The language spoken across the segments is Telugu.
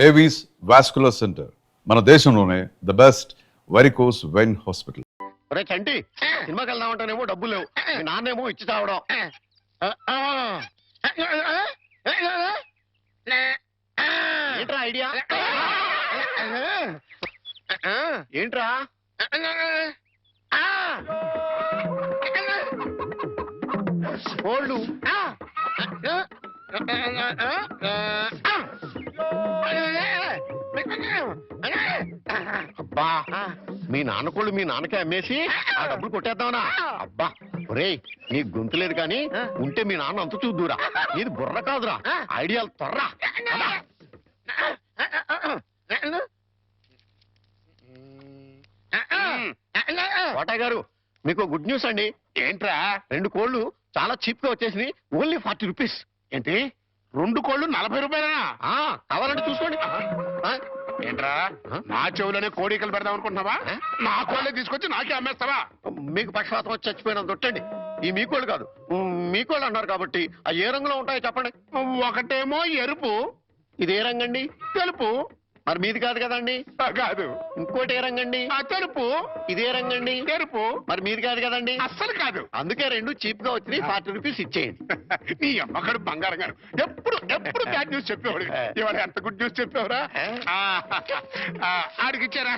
ఏవీస్ వాస్కులర్ సెంటర్ మన దేశంలోనే the best varicose vein hospital. రే చంటి, సినిమాకి వెళ్దామంటేనేమో డబ్బులు లేవు, మీ నాన్నేమో ఇచ్చి చావడం. ఏంట్రా ఐడియా? ఏంట్రా కోళ్ళు? అబ్బా, మీ నాన్న కోళ్ళు మీ నాన్నకే అమ్మేసి ఆ డబ్బులు కొట్టేద్దామనా? అబ్బా ఒరేయ్, నీ గొంతు లేదు కానీ ఉంటే మీ నాన్న అంత చూద్దురా. నీది బుర్ర కాదురా, ఐడియాలు త్వరరా. కోటయ్య గారు, మీకు గుడ్ న్యూస్ అండి. ఏంట్రా? 2 కోళ్ళు చాలా చీప్ గా వచ్చేసి ఓన్లీ 40 రూపీస్. ఏంటి 2 కోళ్ళు 40 రూపాయలనా? కావాలంటే చూసుకోండి. ఏంట్రా, నా చెవులోనే కోడికలు పెడదాం అనుకుంటున్నావా? నా కోళ్ళే తీసుకొచ్చి నాకే అమ్మేస్తావా? మీకు పక్షపాతం వచ్చి చచ్చిపోయినంత దొట్టండి. ఈ మీ కోళ్ళు కాదు, మీ కోళ్ళు అన్నారు కాబట్టి ఆ ఏ రంగులో ఉంటాయో చెప్పండి. ఒకటేమో ఎరుపు, ఇది ఏ రంగండి? తెలుపు. మరి మీది కాదు కదండి. కాదు. ఇంకోటి ఏ రంగండి? తెలుపు. ఇదే రంగండి? ఎరుపు. మరి మీది కాదు కదండి. అస్సలు కాదు. అందుకే 2 చీప్ గా వచ్చి 40 రూపీస్ ఇచ్చేయండి. నీ అమ్మకడు బంగారం గారు ఎప్పుడు ఎప్పుడు బ్యాడ్ న్యూస్ చెప్పేవాడు. ఇవాళ ఎంత గుడ్ న్యూస్ చెప్పేవరా? ఆడికి ఇచ్చారా?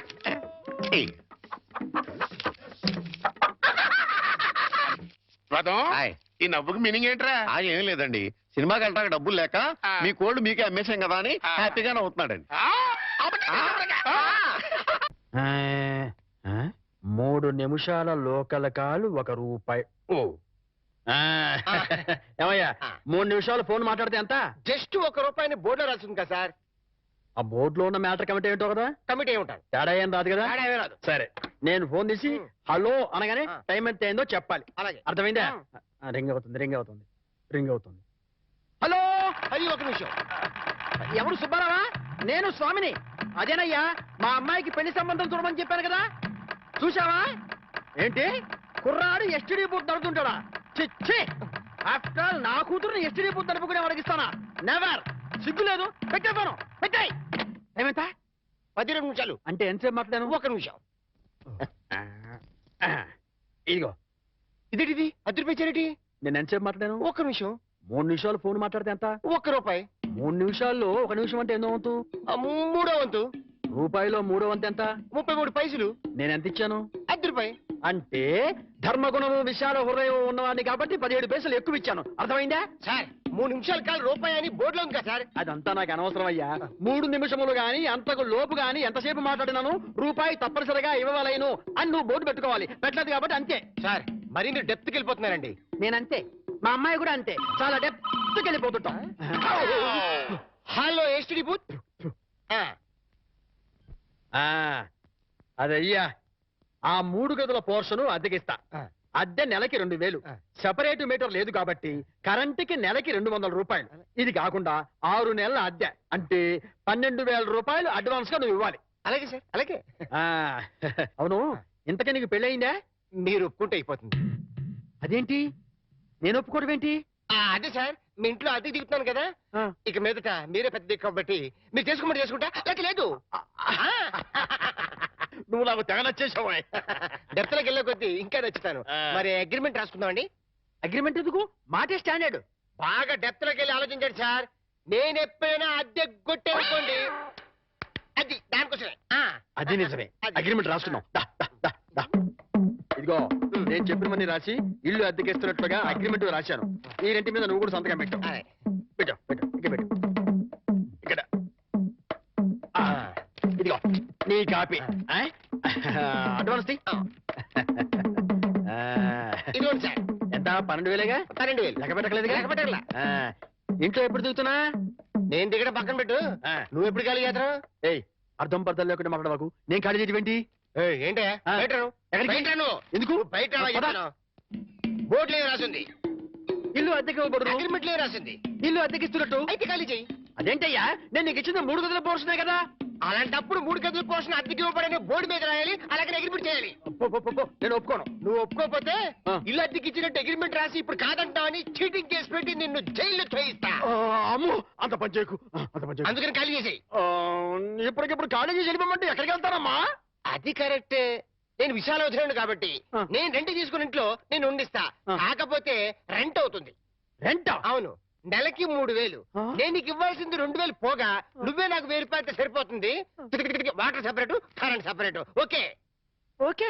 రథం, ఈ నవ్వుకి మీనింగ్ ఏంట్రా? ఏం లేదండి, సినిమాకి వెళ్ళడానికి డబ్బులు లేక మీ కోళ్ళు మీకే అమ్మేశాం కదా అని హ్యాపీగానే అవుతున్నాడండి. 3 నిమిషాల లోకల్ కాలు ₹1. ఏమయ్యా, 3 నిమిషాలు ఫోన్ మాట్లాడితే ఎంత? జస్ట్ ₹1 బోర్డులో రాసింది కదా సార్. ఆ బోర్డులో ఉన్న మ్యాటర్ కమిటీ ఏంటో కదా. కమిటీ ఏముంటారు? తేడా ఏం రాదు కదా. రాదు. సరే, నేను ఫోన్ తీసి హలో అనగానే టైం ఎంత అయిందో చెప్పాలి. అలాగే. అర్థమైందా? రింగ్ అవుతుంది. హలో, అది 1 నిమిషం. ఎవరు? సుబ్బారావా? నేను స్వామిని. అదేనయ్యా, మా అమ్మాయికి పెళ్లి సంబంధం చూడమని చెప్పాను కదా. చూసావా? ఏంటి కుర్రాడు ఎస్టీడీ బూత్ నడుతుంటాడా? చిచ్చి, ఆఫ్టర్ ఆల్ నా కూతురుని ఎస్టీడీ బూత్ నడుపుకునే వాడికిస్తానా? నెవర్. సిగ్గు లేదు. పెట్టేస్తాను. పెట్టాయి. ఏమైందా? 12 నిమిషాలు. అంటే ఎంతసేపు మాట్లాడాను? 1 నిమిషం. ఇదిగో. ఇదేంటిది? ₹10 నేను ఎంతసేపు మాట్లాడాను? 1 నిమిషం. 3 నిమిషాలు ఫోన్ మాట్లాడితే ఎంత? ₹1. 3 నిమిషాల్లో 1 నిమిషం అంటే ఎన్నో వంతు? 3వ వంతు. రూపాయిలో 3వ వంతు ఎంత? 33 పైసలు. నేను ఎంత ఇచ్చాను? ₹10. అంటే ధర్మగుణము విశాల హృదయం ఉన్నవాడిని కాబట్టి 17 పైసలు ఎక్కువ ఇచ్చాను. అర్థమైందా? సార్, 3 నిమిషాల కాలు రూపాయి అని బోర్డులో ఉంది కదా సార్. అదంతా నాకు అనవసరం అయ్యా. 3 నిమిషములు గాని అంతకు లోపు గాని ఎంతసేపు మాట్లాడినాను రూపాయి తప్పనిసరిగా ఇవ్వవలేను అని నువ్వు బోర్డు పెట్టుకోవాలి. పెట్టలేదు కాబట్టి అంతే. సార్, మరి మీరు డెప్త్కి వెళ్ళిపోతున్నారండి. నేనంతే, మా అమ్మాయి కూడా అంతే. చాలా డెప్త్కి వెళ్ళిపోతుంటాం. Hello STD booth. అదయ్యా, ఆ 3 గదుల పోర్షన్ అద్దెకిస్తా. అద్దె నెలకి 2000. సెపరేట్ మీటర్ లేదు కాబట్టి కరెంటుకి నెలకి ₹200. ఇది కాకుండా 6 నెలల అద్దె అంటే ₹12,000 అడ్వాన్స్ గా నువ్వు ఇవ్వాలి. అలాగే సార్, అలాగే. అవును, ఇంతకీ నీకు పెళ్ళయిందా? మీరు ఒప్పుకుంటే అయిపోతుంది. అదేంటి నేను ఒప్పుకోవడం ఏంటి? అదే సార్, మీ ఇంట్లో అద్దె దిగుతున్నాను కదా, ఇక మీదట మీరే పెద్ద దిక్కు కాబట్టి మీరు చేసుకోమని చేసుకుంటా. లేక లేదు. నువ్వు నాకు తెగ నచ్చేసావు. డెప్త్లోకి వెళ్ళే కొద్దీ ఇంకా నచ్చుతాను. మరి అగ్రిమెంట్ రాసుకుందామండి. అగ్రిమెంట్ ఎందుకు? మాటే స్టాండర్డ్. బాగా డెప్త్లోకి వెళ్ళి ఆలోచించండి సార్. నేను ఎప్పుడైనా అద్దె కొట్టేసుకోండి, అది దానికోసమే. అది నిజమే. అగ్రిమెంట్ రాసుకున్నాం. ఇదిగో, నేను చెప్పినవన్నీ రాసి ఇల్లు అద్దెకిస్తున్నట్లుగా అగ్రిమెంట్ రాశాను. ఈ రెంటి మీద నువ్వు కూడా సంతకం పెట్టు. ఇక్కడ ఇదిగో నీ కాపీ. అడ్వాన్స్ ఇదిగోండి సార్. ఎంత? 12,000గా? 12,000. లెక్క పెట్టలేదుగా? లెక్క పెట్టాలా? ఇంట్లో ఎప్పుడు దిగుతున్నా? నేను దిగడం పక్కన పెట్టు, నువ్వు ఎప్పుడు ఖాళీ చేస్తావు? ఏయ్, అర్థం పర్థం లేకుండా మాట్లాడవాకు. నేను ఖాళీ చేయడం ఏంటి? ఏంటే ఎందుకు బయట బోర్డులో రాసింది? ఇల్లు అద్దెకి ఇవ్వకూడదు. అగ్రిమెంట్లో రాసింది ఇల్లు అద్దెకిస్తున్నట్టు. అయితే ఖాళీ చెయ్యి. అదేంటయ్యా, నేను నీకు ఇచ్చిన 3 గదుల పోర్షనే కదా. అలాంటప్పుడు 3 గదుల పోషన్ అద్దెకి ఇవ్వబడని బోర్డు మీద రాయాలి, అలాగే అగ్రిమెంట్ చేయాలి. నేను ఒప్పుకోను. నువ్వు ఒప్పుకోకపోతే ఆ. ఇల్లు అద్దెకి ఇచ్చినట్టు అగ్రిమెంట్ రాసి ఇప్పుడు కాదంటావని చీటింగ్ కేసు పెట్టి నిన్ను జైల్లో చేయిస్తా. అమ్ము, అంత పని చేయకు, అంత పని చేయకు. అందుకని ఖాళీ చేసేయి. ఇప్పటికిప్పుడు ఖాళీ చేసి వెళ్ళిపోమంటే ఎక్కడికి వెళ్తారమ్మా? అది కరెక్టే. నేను విశాలవసరాను కాబట్టి ఆ. నేను రెంట్ తీసుకున్న ఇంట్లో నేను ఉండిస్తా. ఆ. కాకపోతే రెంట్ అవుతుంది. రెంట? అవును, నెలకి 3000. ఆ. నేను నీకు ఇవ్వాల్సింది 2000 పోగా నువ్వే నాకు 1000 రూపాయలు సరిపోతుంది. Water separate, current separate. Okay. Okay.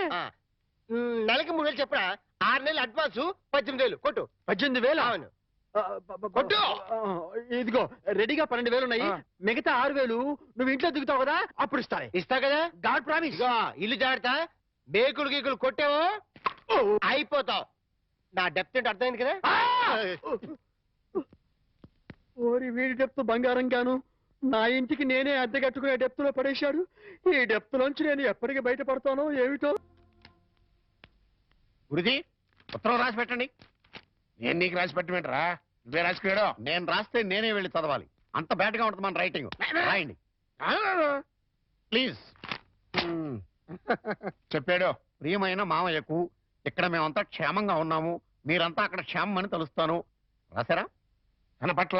నెలకి 3000 చెప్పరా? 6 నెలలు అడ్వాన్స్ 18,000 కొట్టు. 18,000? అవును. కొట్టు. ఇదిగో రెడీగా 12,000 ఉన్నాయి. ఆ. మిగతా 6,000 నువ్వు ఇంట్లో దిగుతావు కదా, అప్పుడు ఇస్తానే. ఇస్తా కదా. God promise. ఇదిగో ఇల్లు జాగ్రత్త. మేకులు గీకులు కొట్టావో అయిపోతావు. నా డెప్త్ ఏంటి అర్థమైంది కదా. ఓరి వీడి డెప్త్ బంగారం గాను నా ఇంటికి నేనే అద్దె కట్టుకునే డెప్త్ లో పడేశాడు. ఈ డెప్త్ లోంచి నేను ఎప్పటికి బయటపడతానో ఏమిటో. గురుజీ ఉత్తరం రాసి పెట్టండి. నేను నీకు రాసి పెట్టమంటారా? నువ్వే రాసిపోయాడు. నేను రాస్తే నేనే వెళ్ళి చదవాలి. అంత బ్యాడ్ గా ఉంటుంది మన రైటింగ్. రాయండి ప్లీజ్. చెప్పాడు. ప్రియమైన మామయ్యకు, ఇక్కడ మేమంతా క్షేమంగా ఉన్నాము, మీరంతా అక్కడ క్షేమం అని తలుస్తాను. రాశారా? తన పట్ల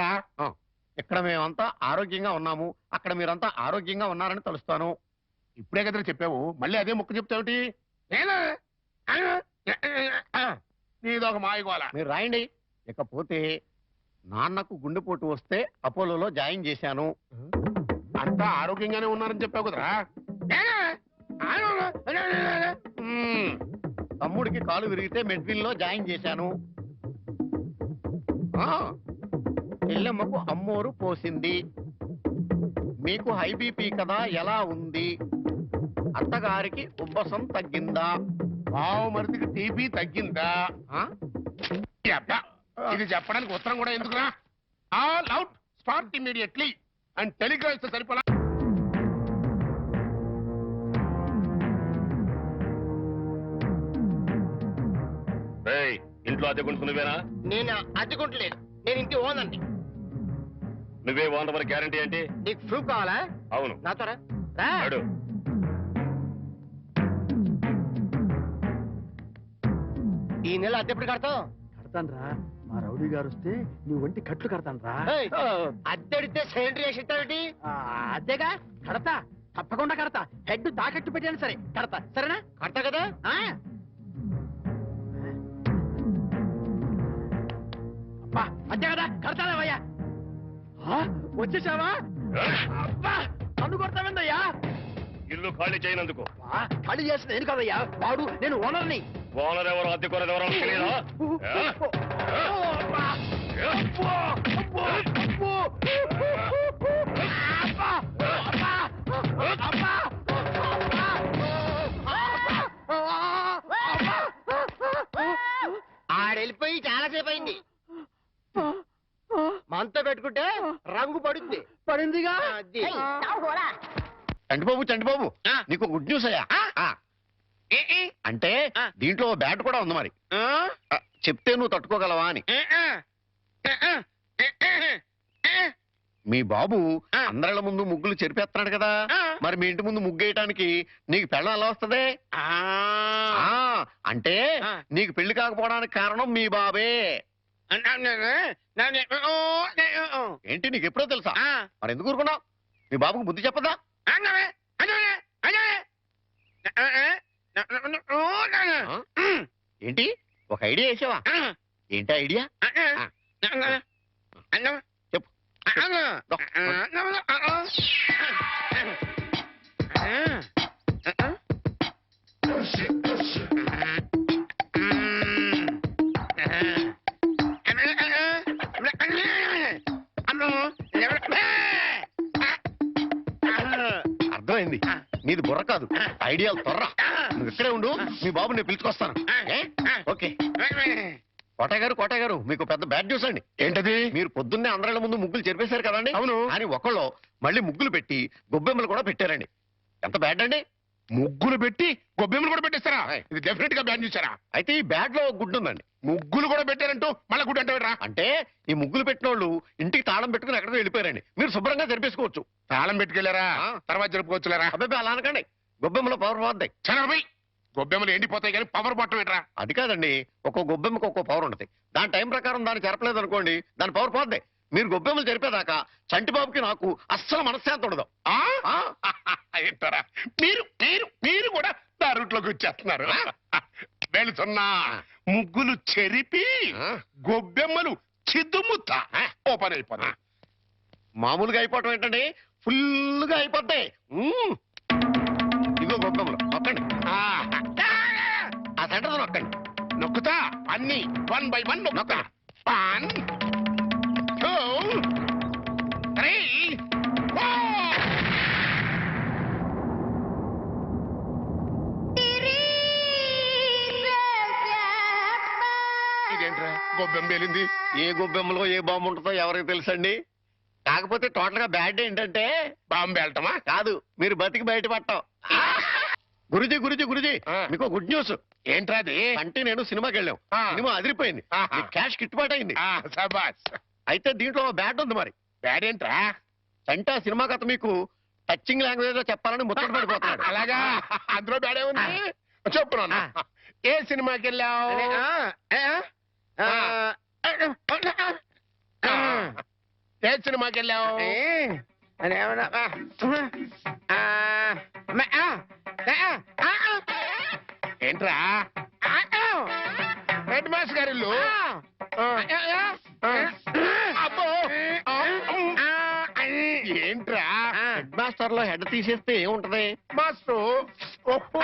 ఇక్కడ మేమంతా ఆరోగ్యంగా ఉన్నాము, అక్కడ మీరంతా ఆరోగ్యంగా ఉన్నారని తలుస్తాను. ఇప్పుడే కదా చెప్పావు, మళ్ళీ అదే ముక్క చెప్తావుటి? నీదొక మాయగోళ. మీరు రాయండి. ఇకపోతే నాన్నకు గుండెపోటు వస్తే అపోలోలో జాయిన్ చేశాను. అంతా ఆరోగ్యంగానే ఉన్నారని చెప్పావు కదరా. తమ్ముడికి కాలు విరిగితే మెడ్విన్ లో జాయిన్ చేశాను. ఆ, చెల్లెమ్మకు అమ్మోరు పోసింది. మీకు హై బీపీ కదా, ఎలా ఉంది? అత్తగారికి ఉబ్బసం తగ్గిందా? బావమరిదికి టీబీ తగ్గిందా? ఆ? అబ్బా, ఇది చెప్పడానికి ఉత్తరం కూడా ఎందుకురా? All out, start immediately and telegrams సరిపోలా. ఇంట్లో అద్దె కొనుక్కునేవేనా? నేను అద్దెకుంటలేదు, నేను ఇంటి ఓనండి. నువ్వే ఓనర్ గ్యారంటీ ఏంటి? నీకు ప్రూఫ్ కావాలా? అవును. నాతో రా. రా. అడు. ఈ నెల అద్దె ఎప్పుడు కడతావు? కడతాన్రా, మా రౌడీ గారు వస్తే నీ ఒంటి కట్లు కడతాన్రా. ఏయ్, అద్దె అడిగితే సెంట్రీ వేసి ఇస్తావేంటి? అదేగా కడతా, తప్పకుండా కడతా. హెడ్ తాకట్టు పెట్టాను సరే కడతా, సరేనా? కడతా కదా. ఆ. అబ్బా, అంతే కదా, కడతాదేవయ్యా. వచ్చేసావా? అబ్బా, నన్ను కొడతావేందయ్యా? ఇల్లు ఖాళీ చేయనందుకు. ఖాళీ చేసిన నేను కదయ్యా, వాడు నేను ఓనర్ని. ఓనర్ ఎవరు, అద్దె కొనరు ఎవరో తెలియదా? ఆడెళ్ళిపోయి చాలాసేపు అయింది. మనతో పెట్టుకుంటే రంగు పడుద్ది. పడిందిగా. అది. చంటిబాబు ఆ. నీకు గుడ్ న్యూస్ అయ్యా. ఆ, అంటే దీంట్లో బ్యాట్ కూడా ఉంది మరి. ఆ, చెప్తే నువ్వు తట్టుకోగలవా అని. మీ బాబు అందరిళ్ళ ముందు ముగ్గులు చెరిపేస్తున్నాడు కదా, మరి మీ ఇంటి ముందు ముగ్గేయటానికి నీకు పెళ్ళం ఎలా వస్తది? ఆ, అంటే నీకు పెళ్లి కాకపోవడానికి కారణం మీ బాబే. ఏంటి నీకు ఎప్పుడో తెలుసా? మరి ఎందుకు ఊరుకున్నావు? మీ బాబుకు బుద్ధి చెప్పదా? ఆ? ఏంటి ఒక ఐడియా వేసావా? ఏంటి ఐడియా? చెప్పు. అర్థమైంది. నీది బుర్ర కాదు, ఐడియాలు తొర్ర. నువ్వు ఇక్కడే ఉండు, మీ బాబు నేను పిలుచుకొస్తాను. ఏ? ఓకే. కోటయ్య గారు మీకు పెద్ద బ్యాడ్ న్యూస్ అండి. ఏంటది? మీరు పొద్దున్నే అందరిళ్ళ ముందు ముగ్గులు చెరిపేశారు కదండి. అవును. అని ఒకళ్ళు మళ్ళీ ముగ్గులు పెట్టి గొబ్బెమ్మలు కూడా పెట్టారండి. ఎంత బ్యాడ్ అండి? ముగ్గులు పెట్టి గొబ్బెమ్మలు కూడా పెట్టేస్తారా ఆయ్. ఇది డెఫినెట్ గా బ్యాన్ చేశారా అయితే ఈ బ్యాడ్ లో గుడ్డు ఉందండి. ముగ్గులు కూడా పెట్టారంటూ మళ్ళీ గుడి అంటే రా అంటే ఈ ముగ్గులు పెట్టిన వాళ్ళు ఇంటికి తాళం పెట్టుకుని ఎక్కడికో వెళ్ళిపోయారండి. మీరు శుభ్రంగా జరిపేసుకోవచ్చు. తాళం పెట్టుకెళ్ళారా ఆ. తర్వాత జరుపుకోవచ్చులేరా అబ్బాయి అలా అనకండి, గొబ్బెమ్మలో పవర్ పోద్ది. చనబై గొబ్బెమ్మలు ఎండిపోతాయి కానీ పవర్ బొట్టం ఏంట్రా అది కాదండి, ఒక్కో గొబ్బెమ్మకి ఒక్కో పవర్ ఉంటుంది. దాని టైం ప్రకారం దాన్ని జరపలేదు అనుకోండి, దాని పవర్ పోద్ది. మీరు గొబ్బెమ్మలు జరిపేదాకా చంటిబాబుకి నాకు అస్సలు మనశ్శాంతి ఉండదు. ఆ? ఆ, ఏంటారా మీరు మీరు మీరు కూడా నా రూట్లోకి వచ్చేస్తున్నారు వెళుతున్నా ముగ్గులు చెరిపి ఆ. గొబ్బెమ్మలు చిద్దుముత్త ఓ పని అయిపోతాయి మామూలుగా అయిపోవటం ఏంటండి, ఫుల్గా అయిపోతాయి. ఇదిగో గొబ్బెమ్మలు నొక్కండి, ఆ, ఆ సెంటర్ నొక్కండి. నొక్కుతా అన్ని 1 by 1 నొక్కుతా 1 2 3 4 ఇదేంట్రా గొబ్బెమ్మ పేలింది ఏ గొబ్బెమ్మలో ఏ బాంబు ఉంటుందో ఎవరికి తెలుసండి. కాకపోతే టోటల్ గా బ్యాడ్ ఏంటంటే బాంబు వెళ్ళటమా కాదు, మీరు బతికి బయట పట్టాం. గురుజీ గురుజీ గురుజీ, ఆ. మీకు గుడ్ న్యూస్. ఏంట్రా అది అంటే నేను సినిమాకి వెళ్ళాం, ఆ. సినిమా అదిరిపోయింది, ఆహా. మీకు క్యాష్ గిట్టుబాటు అయింది. ఆ, శబాష్ అయితే దీంట్లో బ్యాడ్ ఉంది మరి. బ్యాడ్ ఏంట్రా అంటే ఆ సినిమా కథ మీకు టచింగ్ లాంగ్వేజ్ లో చెప్పాలని ముచ్చట పడిపోతున్నాడు. అలాగా అందులో బ్యాడే ఉంది చెప్పు నాన్న. ఏ సినిమాకి వెళ్ళావు ఏ సినిమాకి వెళ్ళావు ఏంట్రా హెడ్ మాస్టర్ గారి ఇల్లు అబ్బో ఏంట్రా హెడ్ మాస్టర్ లో హెడ్ తీసేస్తే ఏముంటది? మాస్టర్ ఓహో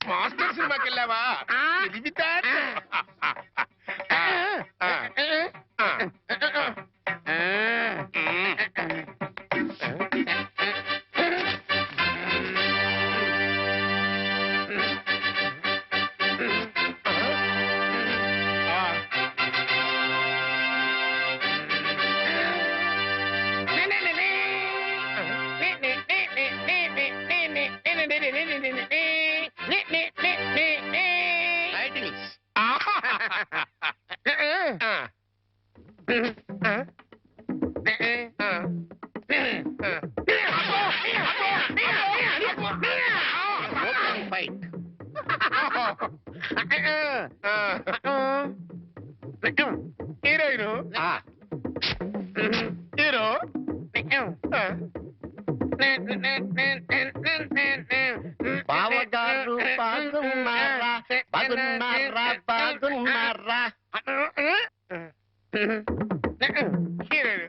మాస్టర్ సినిమాకి వెళ్ళావా ఇది వితార్. టైటిల్స్. Open fight. హీరోయిన్ ఆ, హీరో బావగారు బాగున్నారా బాగున్నారా బాగున్నారా. Heroine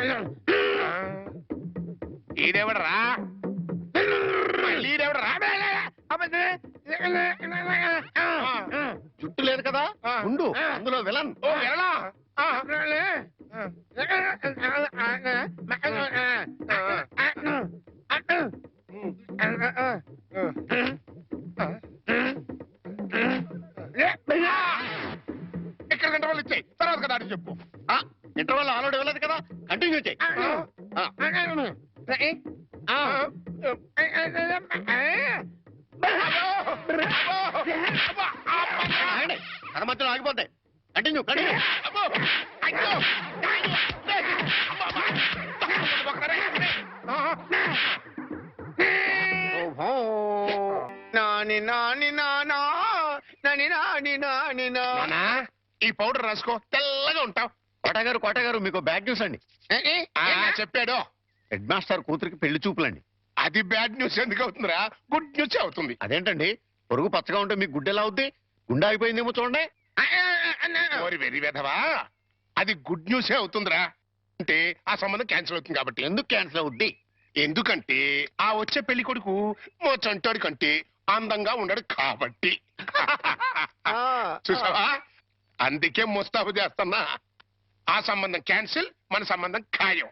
love. ఈడెవడరా మళ్ళీ ఈడెవడరా జుట్టు లేదు కదా ఉండు, అందులో విలన్. ఓ వెళ్ళా ఇక్కడ గంట వాళ్ళు ఇచ్చాయి తర్వాత కదా అని చెప్పు ఇంటర్వల్ ఆల్రెడీ ఇవ్వలేదు కదా, కంటిన్యూ చేయి. ఆగండి, కథ మధ్యలో ఆగిపోతాయి. Continue continue. నాని నాని నానా నాని నాని నాని నా నానా, ఈ పౌడర్ రాసుకో తెల్లగా ఉంటావు కోట గారు మీకు బ్యాడ్ న్యూస్ అండి. చెప్పాడు హెడ్ మాస్టర్ కూతురికి పెళ్లి చూపులండి. అది బ్యాడ్ న్యూస్ ఎందుకు అవుతుందిరా గుడ్ న్యూస్ అవుతుంది అదేంటండి, పొరుగు పచ్చగా ఉంటే మీకు గుడ్డెలా అవుద్ది? గుండె అయిపోయిందేమో చూడండి. ఓరి వెర్రి వెధవా అది గుడ్ న్యూసే అవుతుందిరా. అంటే ఆ సంబంధం క్యాన్సిల్ అవుతుంది కాబట్టి. ఎందుకు క్యాన్సిల్ అవుద్ది? ఎందుకంటే ఆ వచ్చే పెళ్లి కొడుకు మా చంటోడి కంటే అందంగా ఉండడు కాబట్టి. చూసావా, అందుకే ముస్తాబు చేస్తున్నా. ఆ సంబంధం క్యాన్సిల్, మన సంబంధం ఖాయం.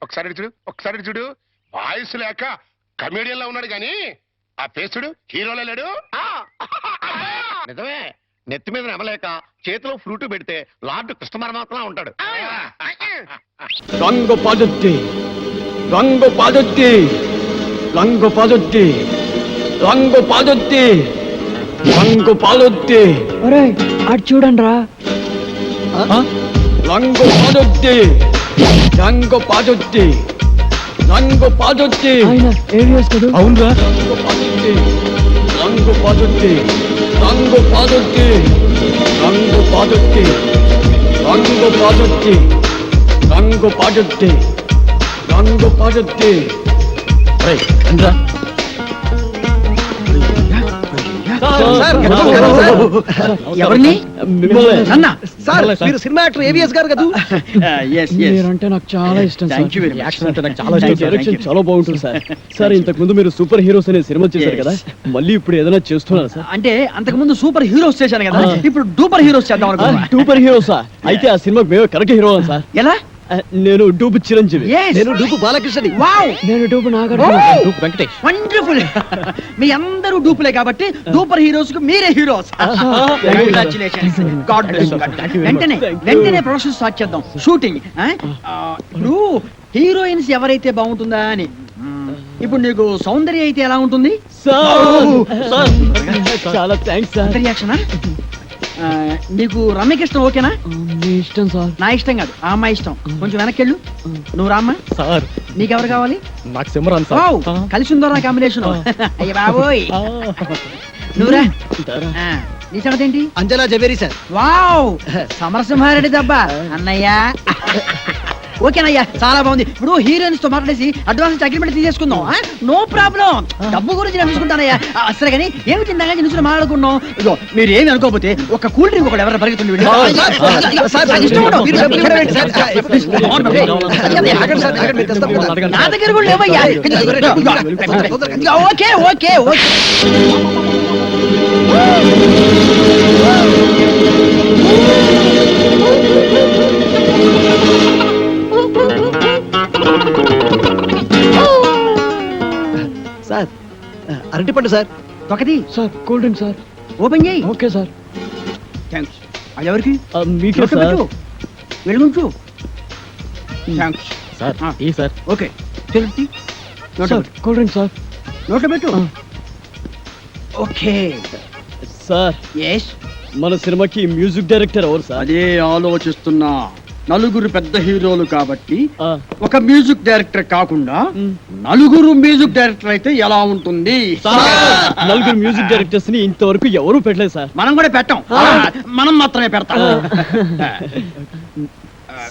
ఒకసారి ఇటు చూడు, ఒకసారి ఇటు చూడు. వాయిస్ లేక కమేడియన్ లా ఉన్నాడు గాని ఆ ఫేస్ చూడు హీరోలో లేడు. నిజమే, నెత్తి మీద నెమలేక చేతిలో ఫ్రూట్ పెడితే లార్డ్ కృష్ణ పరమాత్మ ఉంటాడు. రంగు పాదొద్ది రంగు పాదొద్ది రంగు పాదొద్ది రంగు పాదొద్ది రంగు పాలొద్ది అటు చూడండి రా. రంగు పాదొద్ది రంగు పాదొద్ది రంగు పాదొద్ది ఏవిఎస్ కదా. అవునరా రంగు పాదొద్ది రంగు పాదొద్ది రంగు పాదొద్ది రంగు పాదొద్ది రంగు పాదొద్ది రంగు పాదొద్ది రండ్రా ఎవరిని? అన్నా సార్ మీరు సినిమా యాక్టర్ ఏవిఎస్ గారు కదా మీరంటే నాకు చాలా ఇష్టం సార్. యాక్షన్ అంటే నాకు చాలా ఇష్టం. డైరెక్షన్ చాలా బాగుంటుంది సార్. సార్ ఇంతకు ముందు మీరు సూపర్ హీరోస్ అనే సినిమా చేశారు కదా, మళ్ళీ ఇప్పుడు ఏదైనా చేస్తున్నారు సార్? అంటే అంతకు ముందు సూపర్ హీరోస్ చేశాను కదా, ఇప్పుడు డూపర్ హీరోస్ చేద్దాం అనుకున్నా. సూపర్ హీరోసా? అయితే ఆ సినిమాకి మేము కరెక్ట్ హీరో సార్. ఎలా? నేను డూపు చిరంజీవి. Yes. నేను డూపు బాలకృష్ణని. వావ్, నేను dupe Nagarjuna. Wow. Dupe Venkatesh. Wonderful. మీ అందరూ డూపులే కాబట్టి డూపర్ హీరోస్ కు మీరే హీరోస్. కంగ్రాచులేషన్స్. God bless. వెంటనే వెంటనే ప్రొడక్షన్ స్టార్ట్ చేద్దాం. షూటింగ్. ఇప్పుడు హీరోయిన్స్ ఎవరైతే బాగుంటుందా అని. ఇప్పుడు నీకు సౌందర్య అయితే ఎలా ఉంటుంది? సార్ చాలా థ్యాంక్స్ సార్. రియాక్షనా? నీకు రమ్యకృష్ణ ఓకేనా? మీ ఇష్టం సార్. నా ఇష్టం కాదు, ఆ అమ్మాయి ఇష్టం. కొంచెం వెనక్కెళ్ళు. నువ్వు రామ్మా. సార్ నీకెవరు కావాలి? నాకు సిమరాన్ వావ్, కలిసి ఉందో కాంబినేషన్. అయ్య బాబోయ్. నువ్వురా. నీ సంగతి ఏంటి? అంజనా జవేరి సార్. వావ్, సమరసింహారెడ్డి దెబ్బ అన్నయ్య. ఓకేనయ్యా, చాలా బాగుంది. ఇప్పుడు హీరోయిన్స్ తో మాట్లాడేసి అడ్వాన్స్ అగ్రిమెంట్ తీసేసుకుందాం. No problem. డబ్బు గురించి నేను చూసుకుంటానయ్యా. అసలు కానీ ఏమి తిందా నుంచి మాట్లాడుకున్నాం. ఇదో మీరు ఏమి అనుకోకపోతే ఒక కూల్ డ్రింక్ ఒకటి ఎవరైనా పరిగెత్తుండి. నా దగ్గర కూడా లేవయ్యా. Okay okay okay. సార్ అరటిపండు సార్. ఒకటి sir cool drink sir. Open చేయి. Okay sir. థ్యాంక్స్. అది ఎవరికి? మీకే నోట్లో సార్. పెట్టు. వెలుగుంచు. థ్యాంక్స్. సార్ ఆ. ఈ సార్. ఓకే. తిరుపతి. నోట్లో సార్ పెట్టు. Cool drink sir. నోట్లో పెట్టు. ఓకే. Sir yes. మన సినిమాకి మ్యూజిక్ డైరెక్టర్ ఎవరు సార్? అదే ఆలోచిస్తున్నా. నలుగురు పెద్ద హీరోలు కాబట్టి ఆ, ఒక మ్యూజిక్ డైరెక్టర్ కాకుండా నలుగురు మ్యూజిక్ డైరెక్టర్ అయితే ఎలా ఉంటుంది? నలుగురు మ్యూజిక్ డైరెక్టర్స్ ని ఇంతవరకు ఎవరు పెట్టలేదు సార్. మనం కూడా పెట్టాం. మనం మాత్రమే పెడతాం.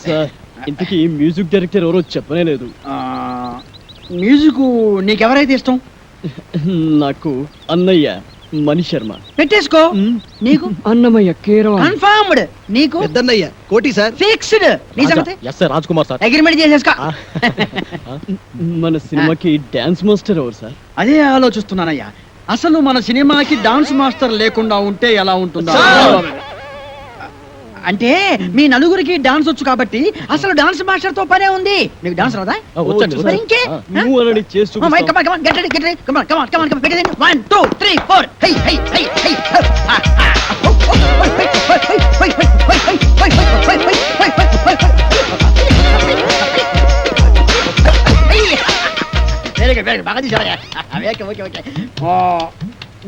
సార్ ఇంతకీ మ్యూజిక్ డైరెక్టర్ ఎవరో చెప్పనే లేదు. మ్యూజిక్ నీకెవరైతే ఇష్టం? నాకు అన్నయ్య మణి శర్మ. పెట్టేసుకో. నీకు? అన్నమయ్య కీరవ. కన్ఫర్మ్డ్. నీకు? పెద్దన్నయ్య కోటి సార్. ఫిక్స్డ్. నీ సంగతి? Yes sir Raj Kumar sir. Agreement చేసేసుకో. మన సినిమాకి డాన్స్ మాస్టర్ ఎవరు సార్? అదే ఆలోచిస్తున్నానయ్యా. అసలు మన సినిమాకి డాన్స్ మాస్టర్ లేకుండా ఉంటే ఎలా ఉంటుందా? అంటే మీ నలుగురికి డాన్స్ వచ్చు కాబట్టి అసలు డాన్స్ మాస్టర్ తో పనే ఉంది. నీకు డాన్స్ రాదా? వచ్చండి మరి ఇంకే? నువ్వు అనని చేసి Come on, come on, come on, get ready, get ready. Come on, come on, come on, come on. Get ready. 1, 2, 3, 4. Hey, hey, hey, hey. Very good, very good. బాగా తీసావయ్యా. Okay, okay, okay.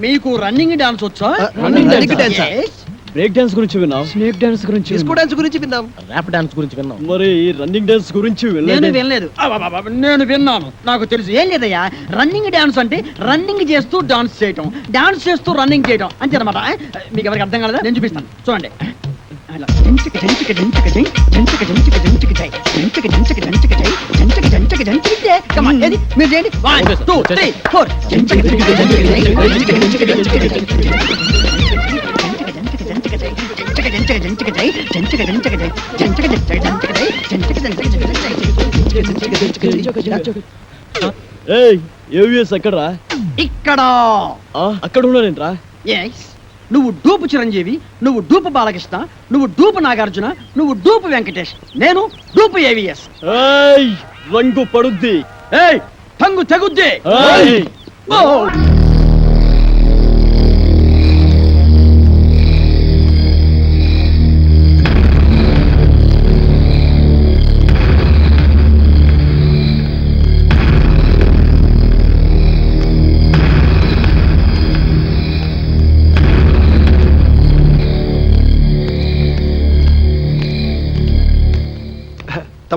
మీకు రన్నింగ్ డాన్స్ వచ్చా? running dance. Yes. Break dance గురించి విన్నాం. స్నేక్ డాన్స్ గురించి డిస్కో డాన్స్ గురించి విన్నాం. ర్యాప్ డాన్స్ గురించి విన్నాం. మరి రన్నింగ్ డాన్స్ గురించి నేను వినలేదు. నేను విన్నాను. నాకు తెలుసు. ఏం లేదయ్యా, రన్నింగ్ డాన్స్ అంటే రన్నింగ్ చేస్తూ డాన్స్ చేయటం, డాన్స్ చేస్తూ రన్నింగ్ చేయటం అంతే అనమాట. మీకు ఎవరికి అర్థం కాలేదా? నేను చూపిస్తాను, చూడండి. ఇలా జంచిక జంచిక జంచిక జై, జంచిక జంచిక జంచిక జై, జంచిక జంచిక జంచిక జై, జంచిక జంచిక జంచిక జై. Come on, ఏది? మీరు చేయండి. 1, 2, 3, 4. జంచిక జంచిక జంచిక జై, జంచిక జంచిక జంచిక జై, ఏవిఎస్ ఎక్కడరా? ఇక్కడ. అక్కడ ఉన్నానేంట్రా? ఎస్. నువ్వు డూపు చిరంజీవి, నువ్వు డూపు బాలకృష్ణ, నువ్వు డూపు నాగార్జున, నువ్వు డూపు వెంకటేష్, నేను డూపు ఏవిఎస్. రంగు పడుద్ది. ఏయ్, తంగు తెగుద్ది. ఏయ్. ఓ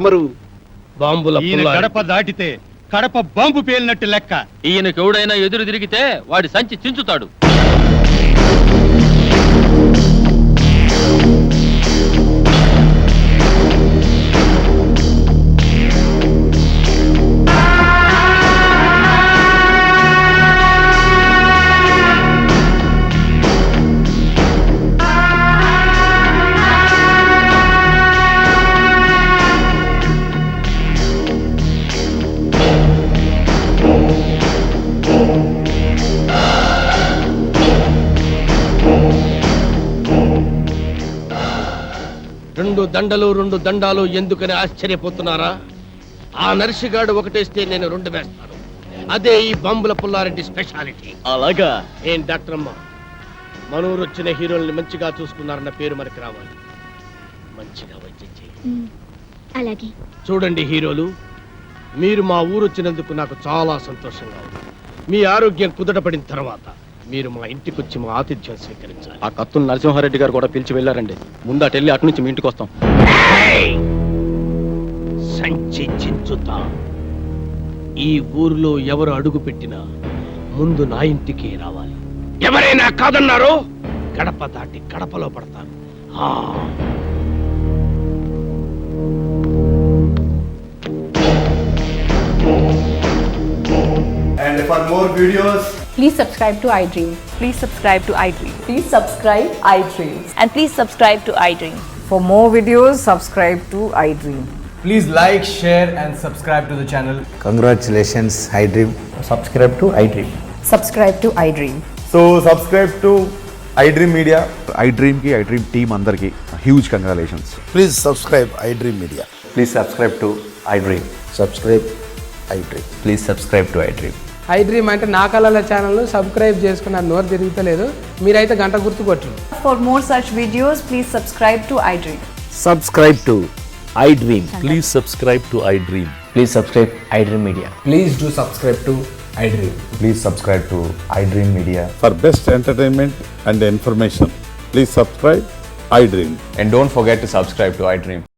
తమరు బాంబుల ఈయన పుల్లారెడ్డి. గడప దాటితే కడప బాంబు పేలినట్టు లెక్క. ఈయనకెవడైనా ఎదురు తిరిగితే వాడి సంచి చించుతాడు. రెండు దండాలు ఎందుకని ఆశ్చర్యపోతున్నారా? ఆ నర్సిగాడు ఒకటేస్తే నేను 2 వేస్తాను. అదే ఈ బాంబుల పుల్లారెడ్డి స్పెషాలిటీ. అలాగా? ఏం డాక్టర్ అమ్మ, మనూరు వచ్చిన హీరోల్ని మంచిగా చూసుకున్నారన్న పేరు మనకి రావాలి. మంచిగా వైద్యం చేయండి. అలాగే. చూడండి హీరోలు, మీరు మా ఊరు వచ్చినందుకు నాకు చాలా సంతోషంగా ఉంది. మీ ఆరోగ్యం కుదటపడిన తర్వాత మీరు మా ఇంటికి వచ్చి మా ఆతిథ్యం స్వీకరించాలి. ఆ కత్తులు నరసింహారెడ్డి గారు కూడా పిలిచి వెళ్ళారండి. ముందు అటు వెళ్ళి అటు నుంచి మీ ఇంటికి వస్తాం. సంచి చించుతా. ఈ ఊర్లో ఎవరు అడుగు పెట్టినా ముందు నా ఇంటికి రావాలి. ఎవరైనా కాదన్నారో గడప దాటి గడపలో పడతాను. And for more videos, Please subscribe to iDream. Please subscribe to iDream. Please subscribe iDream. And please subscribe to iDream. For more videos, subscribe to iDream. please like, share, and subscribe to the channel. Congratulations, iDream. Subscribe to iDream. Subscribe to iDream. So subscribe to iDream Media. iDream ki iDream team andarki huge congratulations. Please subscribe iDream Media. Please subscribe to iDream. Subscribe iDream. Please subscribe to iDream. iDream అంటే నా కళల ఛానల్ సబ్స్క్రైబ్ చేసుకున్న నోరు తిరుగుతలేదు. మీరైతే గంట గుర్తు కొట్టండి. For more such videos, please subscribe to iDream. Subscribe to iDream. Please subscribe to iDream. Please subscribe iDream Media. Please do subscribe to iDream. Please subscribe to iDream Media. For best entertainment and information, please subscribe iDream. And don't forget to subscribe to iDream.